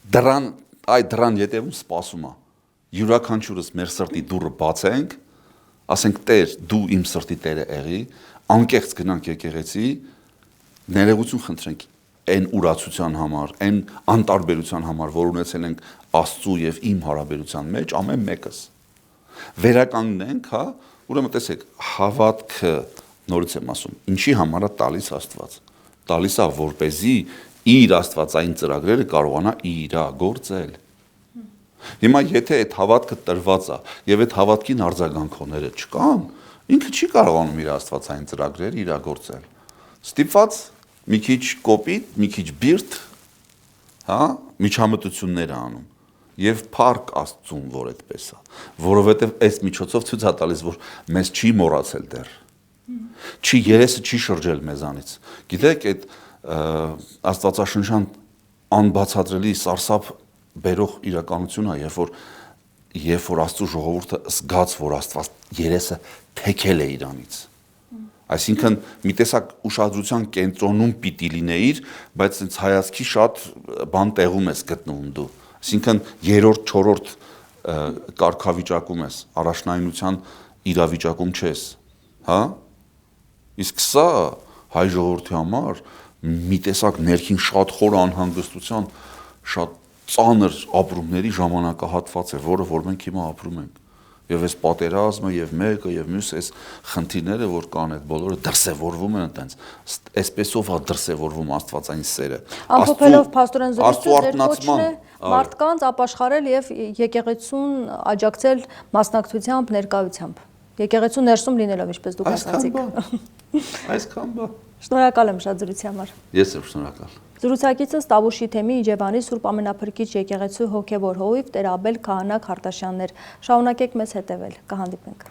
դրան ետևում սպասում է։ Յուրաքանչյուրս մեր սրտի դուռը բացենք, ասենք Տեր, դու իմ սրտի Տերը եղի, անկեղծ գնանք եկեղեցի, ներողություն խնդրենք այն ուրացության համար, այն անտարբերության համար, որ ունեցել ենք Աստծու եւ իմ հարաբերության մեջ, ամեն մեկս վերականգնենք, հա, ուրեմն տեսեք, հավատքը, նորից եմ ասում, ինչի համար է տալիս Աստված։ Տալիս է, որպեսզի իր աստվածային ծրագրերը կարողանա իրագործել։ Հիմա եթե այդ հավատքը տրված է եւ այդ հավատքին արձագանքողները չկան, ինքը չի կարողանում իր աստվածային ծրագրերը իրագործել։ Ստիպված մի քիչ կոպիտ, մի քիչ բիրտ, հա, միջամտություններ է անում։ Եվ փառք Աստծուն, որ այդպես է, որովհետև այս միջոցով ցույց է տալիս, որ մեզ չի մոռացել դեռ։ Երեսը չի շրջել մեզանից։ Գիտեք, այդ Աստվածաշնչյան անբացատրելի սարսափ բերող իրականություն է, երբ որ Աստծո ժողովուրդը զգաց, որ Աստված երեսը թեքել է իրանից։ Այսինքն մի տեսակ ուշադրության կենտրոնում պիտի լինեիր, բայց այնց հայացքի շատ բան տեղում ես գտնվում դու։ Այսինքն երրորդ, չորրորդ կարգավիճակում ես, առաջնայնության իրավիճակում չես, հա? Իսկ սա հայ ժողովրդի համար մի տեսակ ներքին շատ խոր անհանգստության, շատ ծանր ապրումների ժամանակահատված է, որը մենք հիմա ապրում ենք։ Եվ այս պատերազմը, եւ մեկը, եւ մյուսը, այս խնդիրները, որ կան, այդ բոլորը դրսևորվում են այտենց, այսպեսով է դրսևորվում աստվածային սերը։ Ամփոփելով Փաստորեն զրույցը, ձեր կոչն է մարդկանց ապաշխարել եւ եկեղեցուն աջակցել մասնակցությամբ, ներկայությամբ։ Եկեղեցու ներսում լինելով, ինչպես դուք ասացիք։ Այսքան բա։ Շնորհակալ եմ շատ զրույցի համար։ Ես եմ շնորհակալ։ Զրուցակիցս Տավուշի թեմի Իջևանի Սուրբ Ամենափրկիչ եկեղեցու հոգևոր հովիվ Տեր Աբել Քահանա Քարտաշյանն էր։ Շարունակեք մեզ հետևել։ Կհանդիպենք։